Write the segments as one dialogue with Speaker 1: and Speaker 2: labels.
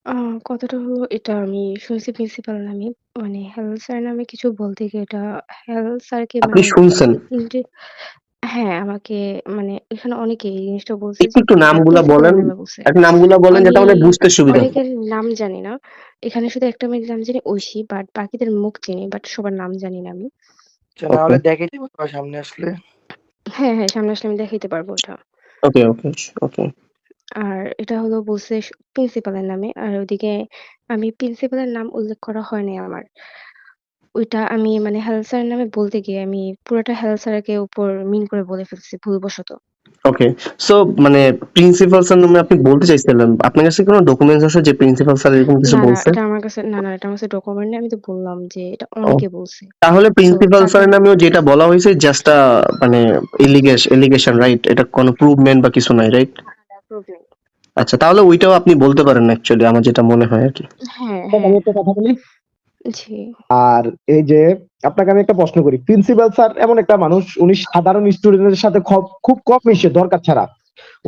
Speaker 1: আ কথাটা হলো এটা আমি শুনছি প্রিন্সিপাল নামে। মানে হেলাল স্যার নামে কিছু বলতে গিয়ে এটা হেলাল স্যারকে
Speaker 2: আপনি
Speaker 1: মানে
Speaker 2: শুনছেন?
Speaker 1: ইন্টে হ্যাঁ, আমাকে মানে এখানে অনেকেই এই জিনিসটা বলছে
Speaker 2: একটু,
Speaker 1: যে
Speaker 2: একটু
Speaker 1: এটা
Speaker 2: নামগুলা
Speaker 1: প্রিন্সিপালের
Speaker 2: বলেন।
Speaker 1: নামে বলছে।
Speaker 2: একটু নামগুলা বলেন
Speaker 1: আমি
Speaker 2: যাতে আমাদের বুঝতে সুবিধা হয়।
Speaker 1: অনেকের নাম জানি না। এখানে শুধু একটা মেয়ের নাম জানি ঐশী, বাট বাকিদের মুখ চিনি, বাট সবার নাম জানি না আমি।
Speaker 3: আচ্ছা, না
Speaker 2: ওকে,
Speaker 3: হলে দেখাইতে পারবা সামনে আসলে।
Speaker 1: হ্যাঁ, হ্যাঁ, সামনে আসলে আমি দেখাইতে পারবো ওটা।
Speaker 2: ওকে, ওকে, ওকে।
Speaker 1: আর এটা হলো বলছে প্রিন্সিপালের নামে। আর ওদিকে আমি প্রিন্সিপালের নাম উল্লেখ করা হয় নাই আমার। ওইটা আমি মানে হেলাল স্যারের নামে বলতে গিয়ে আমি পুরাটা হেলাল স্যারকে উপর মিন করে বলে ফেলছি ভুলবশত।
Speaker 2: ওকে। সো মানে প্রিন্সিপাল স্যার নামে আপনি বলতে চাইছিলেন। আপনার কাছে কোনো ডকুমেন্টস আছে যে প্রিন্সিপাল স্যার এরকম কিছু
Speaker 1: না, না,
Speaker 2: বলছে?
Speaker 1: এটা আমার কাছে না, না, এটা আমার কাছে ডকুমেন্ট নেই। আমি তো বললাম যে এটা
Speaker 2: ও,
Speaker 1: অনেকে বলছে।
Speaker 2: তাহলে
Speaker 1: সো
Speaker 2: প্রিন্সিপাল
Speaker 1: তাদের
Speaker 2: স্যারের নামেও যেটা বলা হয়েছে জাস্ট মানে এলিগেশন, রাইট? এটা কোনো প্রুভমেন্ট বা কিছু নাই, রাইট?
Speaker 1: প্রুফ নেই।
Speaker 2: আচ্ছা, তাহলে ওইটাও আপনি বলতে পারেন অ্যাকচুয়ালি, আমার যেটা মনে হয় আরকি।
Speaker 1: হ্যাঁ,
Speaker 3: আমি
Speaker 1: হ্যাঁ।
Speaker 3: একটা কথা বলি।
Speaker 1: জি।
Speaker 3: আর এই যে আপনাকে আমি একটা প্রশ্ন করি, প্রিন্সিপাল স্যার এমন একটা মানুষ, উনি সাধারণ স্টুডেন্টের সাথে খুব কম মিশে দরকার ছাড়া।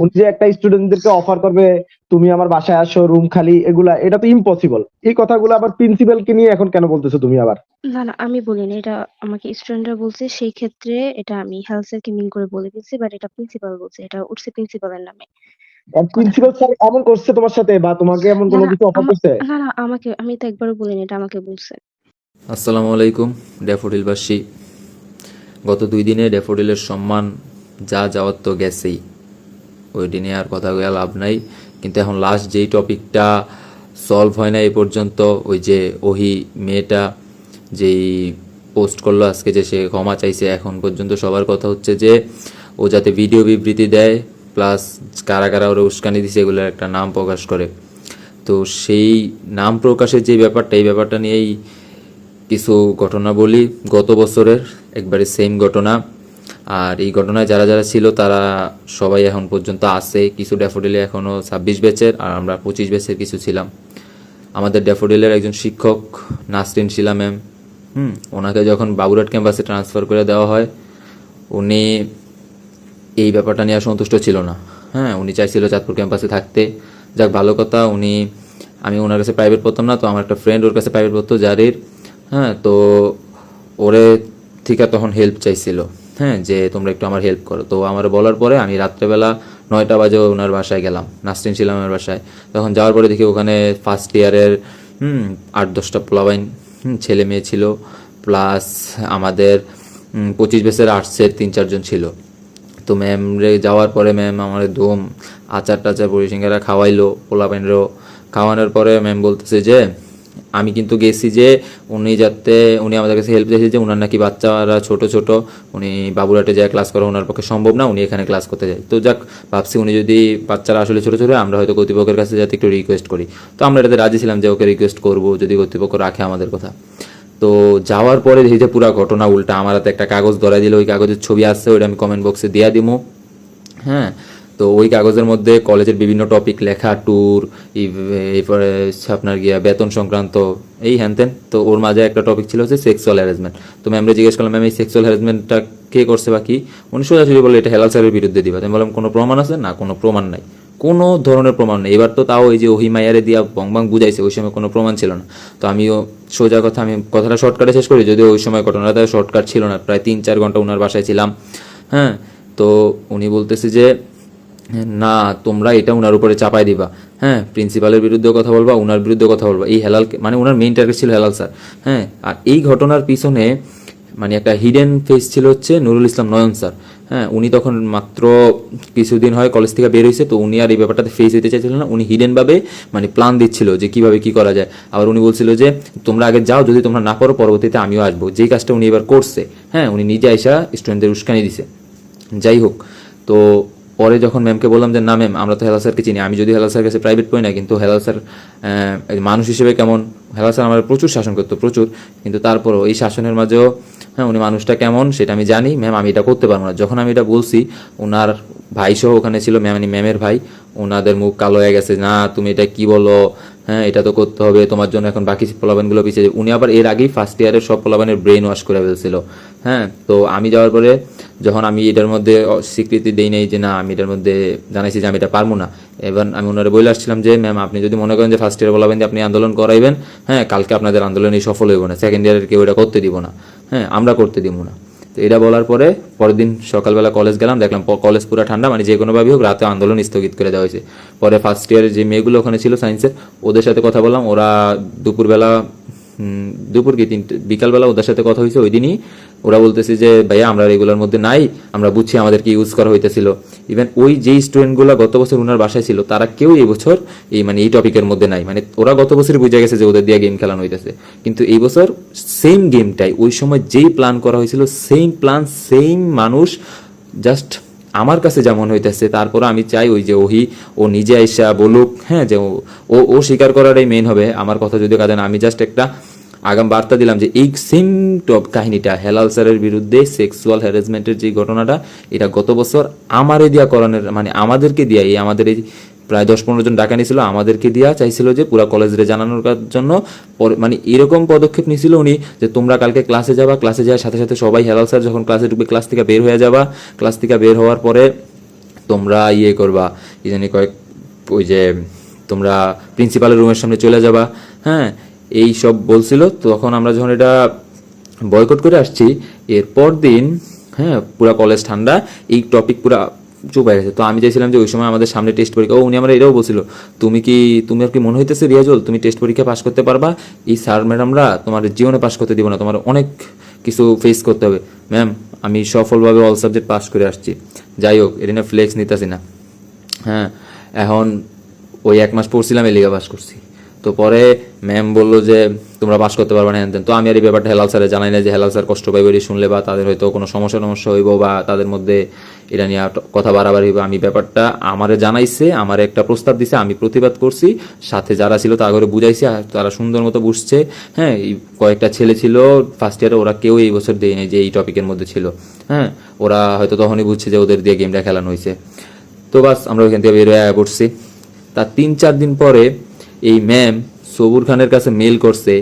Speaker 3: উনি যে একটা স্টুডেন্টদেরকে অফার করবে, তুমি আমার বাসায় আসো, রুম খালি, এগুলা এটা তো ইম্পসিবল। এই কথাগুলো আবার প্রিন্সিপালকে নিয়ে এখন কেন বলতেছো তুমি আবার?
Speaker 1: না, না, আমি বলিনি। এটা আমাকে স্টুডেন্টরা বলছে। সেই ক্ষেত্রে এটা আমি হেলথ স্যারকে মিন করে বলে দিয়েছি। বাট এটা প্রিন্সিপাল বলছে। এটা উঠছে প্রিন্সিপালের নামে কথাটা।
Speaker 3: প্রিন্সিপাল স্যার এমন করছে তোমার সাথে, বা তোমাকে এমন
Speaker 1: না,
Speaker 3: কোনো
Speaker 1: না,
Speaker 3: কিছু অফার করছে?
Speaker 1: না, না, আমি তো একবারও বলিনি। এটা আমাকে বলছে।
Speaker 4: আসসালামু আলাইকুম ড্যাফোডিলবাসী। গত 2 দিনে ড্যাফোডিলের সম্মান যা যাওয়ার তো গেছেই, ওই দিনে আর কথা বলে লাভ নাই। কিন্তু এখন লাস্ট যেই টপিকটা সলভ হয় না এ পর্যন্ত, ওই যে ওহি মেয়েটা যেই পোস্ট করলো আজকে যে সে ক্ষমা চাইছে, এখন পর্যন্ত সবার কথা হচ্ছে যে ও যাতে ভিডিও বিবৃতি দেয়, প্লাস কারা কারা ওরা উস্কানি দিছে এগুলোর একটা নাম প্রকাশ করে। তো সেই নাম প্রকাশের যে ব্যাপারটা, এই ব্যাপারটা নিয়েই কিছু ঘটনা বলি। গত বছরের একবারে সেম ঘটনা। আর এই ঘটনায় যারা যারা ছিল তারা সবাই এখন পর্যন্ত আছে। কিছু ড্যাফোডিলে এখনও 26 ব্যাচের, আর আমরা 25 ব্যাচের কিছু ছিলাম। আমাদের ড্যাফোডিলের একজন শিক্ষক নাসরিন শিলা ম্যাম, ওনাকে যখন বাবুরহাট ক্যাম্পাসে ট্রান্সফার করে দেওয়া হয়, উনি এই ব্যাপারটা নিয়ে আর সন্তুষ্ট ছিল না। হ্যাঁ, উনি চাইছিল চাঁদপুর ক্যাম্পাসে থাকতে। যাক, ভালো কথা। আমি ওনার কাছে প্রাইভেট পড়তাম না, তো আমার একটা ফ্রেন্ড ওর কাছে প্রাইভেট পড়তো, জারির। হ্যাঁ, তো ওরে থেকে তখন হেল্প চাইছিল। হ্যাঁ, যে তোমরা একটু আমার হেল্প করো। তো আমার বলার পরে আমি রাত্রেবেলা 9টা বাজে ওনার বাসায় গেলাম, নাসরিন শিলামের বাসায়। তখন যাওয়ার পরে দেখি ওখানে ফার্স্ট ইয়ারের 8-10টা পোলাবাইন ছেলে মেয়ে ছিল, প্লাস আমাদের 25 বেসের আর্টসের 3-4 জন ছিল। তো ম্যাম রে যাওয়ার পরে ম্যাম আমার দম আচার টাচার পরিসিঙ্গারা খাওয়াইলো পোলাপাইনরও। খাওয়ানোর পরে ম্যাম বলতেছে যে আমি কিন্তু গেছি যে উনি আমাদের কাছে হেল্প চাইছে যে উনার নাকি বাচ্চারা ছোট ছোট, উনি বাবুরাটে যায় ক্লাস করা ওনার পক্ষে সম্ভব না, উনি এখানে ক্লাস করতে যায়। তো যাক, ভাবছি উনি যদি বাচ্চারা আসলে ছোট ছোট, আমরা হয়তো কর্তৃপক্ষের কাছে যাতে একটু রিকোয়েস্ট করি। তো আমরা এটাতে রাজি ছিলাম যে ওকে রিকোয়েস্ট করবো যদি কর্তৃপক্ষ রাখে আমাদের কথা। তো যাওয়ার পরে দেখি যে পুরা ঘটনা উল্টা। আমার হাতে একটা কাগজ ধরাই দিল, ওই কাগজের ছবি আসছে, ওইটা আমি কমেন্ট বক্সে দিয়া দিমু। হ্যাঁ, তো ওই কাগজের মধ্যে কলেজের বিভিন্ন টপিক লেখা, ট্যুর, এরপরে আপনার গিয়া বেতন সংক্রান্ত এই হ্যানতেন। তো ওর মাঝে একটা টপিক ছিল হচ্ছে সেক্সুয়াল হ্যারাসমেন্ট। তো ম্যামরে জিজ্ঞেস করলাম, ম্যাম এই সেক্সুয়াল হ্যারাসমেন্টটা কে করছে বা কি? উনি সোজাসুজি বলে এটা হেলাল স্যারের বিরুদ্ধে দিবা। আমি বললাম কোনো প্রমাণ আছে? না, কোনো প্রমাণ নাই, কোনো ধরনের প্রমাণ নেই। এবার তো তাও ওই যে ওহি মাইয়ারে দিয়া বং বুঝাইছে, ওই সময় কোনো প্রমাণ ছিল না। তো আমিও সোজা কথা, আমি কথাটা শর্টকাটে শেষ করি, যদিও ওই সময় ঘটনাটা শর্টকাট ছিল না, প্রায় 3-4 ঘন্টা ওনার বাসায় ছিলাম। হ্যাঁ, তো উনি বলতেছে যে না, তোমরা এটা উনার উপরে চাপাই দিবা। হ্যাঁ, প্রিন্সিপালের বিরুদ্ধে কথা বলবা, উনার বিরুদ্ধে কথা বলবা। এই হেলাল মানে উনার মেইন টার্গেট ছিল হেলাল স্যার। হ্যাঁ, আর এই ঘটনার পিছনে মানে একটা হিডেন ফেস ছিল হচ্ছে নুরুল ইসলাম নয়ন স্যার। হ্যাঁ, উনি তখন মাত্র কিছুদিন হয় কলেজ থেকে বের হয়েছে, তো উনি আর এই ব্যাপারটাতে ফেস দিতে চাইছিলেন না। উনি হিডেনভাবে মানে প্ল্যান দিচ্ছিল যে কিভাবে কি করা যায়। আবার উনি বলছিল যে তোমরা আগে যাও, যদি তোমরা না পারো পরবর্তীতে আমিও আসবো। যেই কাজটা উনি এবার করছে, হ্যাঁ, উনি নিজে আইসা স্টুডেন্টদের উস্কানি দিছে। যাই হোক, তো পরে যখন ম্যামকে বললাম যে না ম্যাম, আমরা তো হেলাল স্যারকে চিনি, আমি যদি হেলাল স্যারের কাছে প্রাইভেট পড়ি না, কিন্তু হেলাল স্যার মানুষ হিসেবে কেমন, হেলাল স্যার আমার প্রচুর শাসন করতো, প্রচুর। কিন্তু তারপরও এই শাসনের মাঝেও হ্যাঁ উনি মানুষটা কেমন সেটা আমি জানি। ম্যাম আমি এটা করতে পারবো না। যখন আমি এটা বলছি, ওনার ভাই সহ ওখানে ছিল, মানে ম্যামের ভাই, ওনাদের মুখ কালো হয়ে গেছে, না তুমি এটা কি বলো, হ্যাঁ এটা তো করতে হবে তোমার জন্য, এখন বাকি পোলাপানগুলো পিছিয়ে যাবে। উনি আবার এর আগেই ফার্স্ট ইয়ারের সব পোলাপানের ব্রেন ওয়াশ করে ফেলছিল। হ্যাঁ, তো আমি যাওয়ার পরে যখন আমি এটার মধ্যে স্বীকৃতি দেই নাই যে না আমি এটার মধ্যে জানাইছি যে আমি এটা পারবো না, এবার আমি ওনারা বলে আসছিলাম যে ম্যাম আপনি যদি মনে করেন যে ফার্স্ট ইয়ার বলাবেন যে আপনি আন্দোলন করাইবেন, হ্যাঁ কালকে আপনাদের আন্দোলনই সফল হইব না, সেকেন্ড ইয়ারের কেউ এটা করতে দিব না, হ্যাঁ আমরা করতে দিব না। তো এটা বলার পরে পরের দিন সকালবেলা কলেজ গেলাম, দেখলাম কলেজ পুরো ঠান্ডা, মানে যে কোনোভাবেই হোক রাতে আন্দোলন স্থগিত করে দেওয়া হয়েছে। পরে ফার্স্ট ইয়ারের যে মেয়েগুলো ওখানে ছিল সায়েন্সের, ওদের সাথে কথা বললাম, ওরা দুপুর কি বিকালবেলা ওদের সাথে কথা হয়েছে ওই দিনই, ওরা বলতেছে যে ভাইয়া আমরা রেগুলার মধ্যে নাই, আমরা বুঝছি আমাদেরকে ইউজ করা হইতেছিল। ইভেন ওই যেই স্টুডেন্টগুলো গত বছর ওনার বাসায় ছিল তারা কেউ এই বছর এই টপিকের মধ্যে নাই, মানে ওরা গত বছরই বুঝে গেছে যে ওদের দিয়ে গেম খেলানো হইতেছে, কিন্তু এই বছর সেম গেমটাই ওই সময় যেই প্ল্যান করা হয়েছিল, সেম প্ল্যান সেম মানুষ, জাস্ট আমার কাছে যেমন হইতেছে। তারপর আমি চাই ওই যে ও নিজে আইসা বলুক, হ্যাঁ যে ও স্বীকার করাটাই মেইন হবে, আমার কথা যদি কাজে না, আমি জাস্ট একটা আগাম বার্তা দিলাম যে এই সেম কাহিনীটা হেলাল স্যারের বিরুদ্ধে সেক্সুয়াল হ্যারাসমেন্টের যে ঘটনাটা, এটা গত বছর আমারে দিয়া করানোর, মানে আমাদেরকে দিয়া, এই আমাদের এই প্রায় 10-15 জন ডাকা নিয়েছিল, আমাদেরকে দিয়া চাইছিল যে পুরা কলেজে জানানোর জন্য, মানে এরকম পদক্ষেপ নিয়েছিল উনি যে তোমরা কালকে ক্লাসে যাবা, ক্লাসে যাওয়ার সাথে সাথে সবাই হেলাল স্যার যখন ক্লাসে ঢুকবে ক্লাস থেকে বের হয়ে যাবা, ক্লাস থেকে বের হওয়ার পরে তোমরা করবা কি জানি ওই যে তোমরা প্রিন্সিপালের রুমের সামনে চলে যাবা, হ্যাঁ এই সব বলছিল। তখন আমরা যখন এটা বয়কট করে আসছি, এরপর দিন হ্যাঁ পুরা কলেজ ঠান্ডা, এই টপিক পুরা চুপ হয়ে গেছে। তো আমি চাইছিলাম যে ওই সময় আমাদের সামনে টেস্ট পরীক্ষা, উনি আমরা এটাও বলছিল তুমি আর কি মনে হইতেছে রিয়াজুল তুমি টেস্ট পরীক্ষা পাস করতে পারবা, এই স্যার ম্যাডামরা তোমার জীবনে পাস করতে দিব না, তোমার অনেক কিছু ফেস করতে হবে। ম্যাম আমি সফলভাবে অল সাবজেক্ট পাস করে আসছি, যাই হোক এটা নিয়ে ফ্লেক্স নিতেছি না, হ্যাঁ এখন ওই 1 মাস পড়ছিলাম এই লিগা পাস করছি। তো পরে ম্যাম বললো যে তোমরা পাস করতে পারবে না, হ্যান তো আমি আর এই ব্যাপারটা হেলাল স্যারে জানাই না যে হেলাল স্যার কষ্ট পাইবে শুনলে, বা তাদের হয়তো কোনো সমস্যা হইব, বা তাদের মধ্যে এটা নিয়ে কথা বাড়াবাড়ি হইব। আমি ব্যাপারটা আমারে জানাইছে, আমার একটা প্রস্তাব দিছে, আমি প্রতিবাদ করছি, সাথে যারা ছিল তা করে বুঝাইছি, তারা সুন্দর মতো বুঝছে। হ্যাঁ কয়েকটা ছেলে ছিল ফার্স্ট ইয়ারে, ওরা কেউ এই বছর দেয় নাই যে এই টপিকের মধ্যে ছিল, হ্যাঁ ওরা হয়তো তখনই বুঝছে যে ওদের দিয়ে গেমটা খেলানো হয়েছে। তো বাস আমরা ওইখান থেকে বের হয়ে পড়ছি। তার 3-4 দিন পরে এই ম্যাম সবুর খানের কাছে মেল করছে,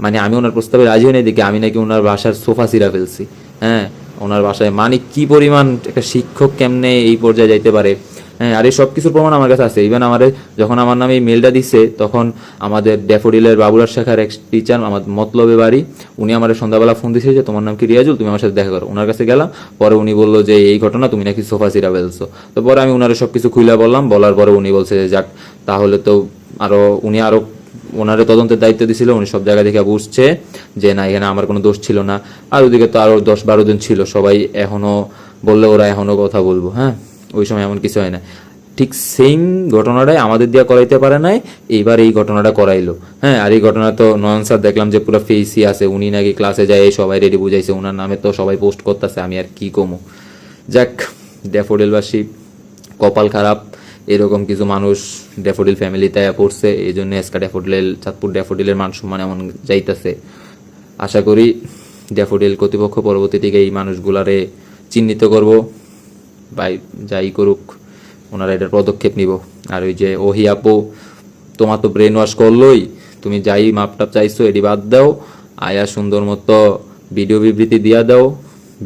Speaker 4: মানে আমি ওনার প্রস্তাবে রাজি হই নাই দেখে আমি নাকি ওনার বাসার সোফা সিরা ফেলছি, হ্যাঁ ওনার বাসায়, মানে কি পরিমাণ একটা শিক্ষক কেমনে এই পর্যায়ে যাইতে পারে, হ্যাঁ আর এই সব কিছুর প্রমাণ আমার কাছে আছে। ইভেন আমার যখন আমার নামে এই মেলটা দিচ্ছে তখন আমাদের ড্যাফোডিলের বাবুলার শাখার এক টিচার, আমার মতলবে বাড়ি, উনি আমার সন্ধ্যাবেলা ফোন দিয়েছে যে তোমার নাম কি রিয়াজুল, তুমি আমার সাথে দেখা করো। ওনার কাছে গেলাম, পরে উনি বললো যে এই ঘটনা, তুমি নাকি সোফা সিরা ফেলছো। তো পরে আমি ওনার সবকিছু খুলে বললাম, বলার পরে উনি বলছে যে যাক তাহলে তো উনি আরো ওনারে তদন্তের দায়িত্ব দিছিল, উনি সব জায়গা থেকে বুঝছে যে না এখানে আমার কোনো দোষ ছিল না। আর ওদিকে তো আরো 10-12 জন ছিল, সবাই এখনো বললে ওরা এখনো কথা বলবো, হ্যাঁ ওই সময় এমন কিছু হয় না। ঠিক সেম ঘটনাটাই আমাদের দিয়ে করাইতে পারে নাই, এইবার এই ঘটনাটা করাইলো, হ্যাঁ আর এই ঘটনা তো নয়ন স্যার দেখলাম যে পুরো ফেসই আছে, উনি নাকি ক্লাসে যায় সবাই রেডি বুঝাইছে, ওনার নামে তো সবাই পোস্ট করতেছে, আমি আর কি কমু। যাক ড্যাফোডিলবাসী কপাল খারাপ, এরকম কিছু মানুষ ড্যাফোডিল ফ্যামিলিতে পড়ছে, এই জন্য এসকা ড্যাফোডিল চাঁদপুর ড্যাফোডিলের মান সম্মান এমন যাইতেছে। আশা করি ড্যাফোডিল কর্তৃপক্ষ পরবর্তী থেকে এই মানুষগুলারে চিহ্নিত করব, বা যাই করুক ওনারা এটার পদক্ষেপ নিব। আর ওই যে আপু তোমার তো ব্রেন ওয়াশ করলোই, তুমি যাই মাপটাপ চাইছো এটি বাদ দাও, আয়া সুন্দর মতো ভিডিও বিবৃতি দিয়া দাও,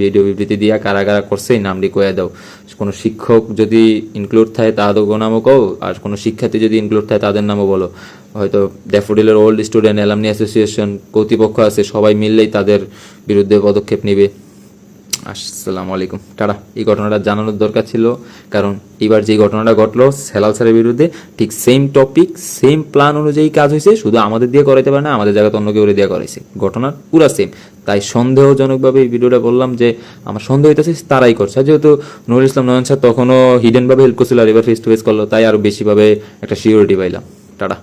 Speaker 4: ভিডিও বিবৃতি দিয়া কারা কারা করছে এই নামটি কয়ে দাও। কোনো শিক্ষক যদি ইনক্লুড থাকে তাদের নামও কও, আর কোনো শিক্ষার্থী যদি ইনক্লুড থাকে তাদের নামও বলো। হয়তো ড্যাফোডিলের ওল্ড স্টুডেন্ট অ্যালামনি অ্যাসোসিয়েশন কর্তৃপক্ষ আছে, সবাই মিললেই তাদের বিরুদ্ধে পদক্ষেপ নেবে। আসসালামু আলাইকুম, টাটা। এই ঘটনাটা জানানোর দরকার ছিল, কারণ এবার যে ঘটনাটা ঘটলো হেলাল স্যারের বিরুদ্ধে, ঠিক সেম টপিক সেম প্ল্যান অনুযায়ী কাজ হয়েছে, শুধু আমাদের দিয়ে করাইতে পারে না, আমাদের জায়গাতে অন্য কেউ দিয়ে করাইছে, ঘটনা পুরা সেম। তাই সন্দেহজনকভাবে এই ভিডিওটা বললাম যে আমার সন্দেহ হইতেছে তারাই করছে। যেহেতু নুরুল ইসলাম নয়ন স্যার তখনও হিডেনভাবে হেল্প করছিল, আর এবার ফেস টু ফেস করলো, তাই আরো বেশিভাবে একটা সিওরিটি পাইলাম। টাটা।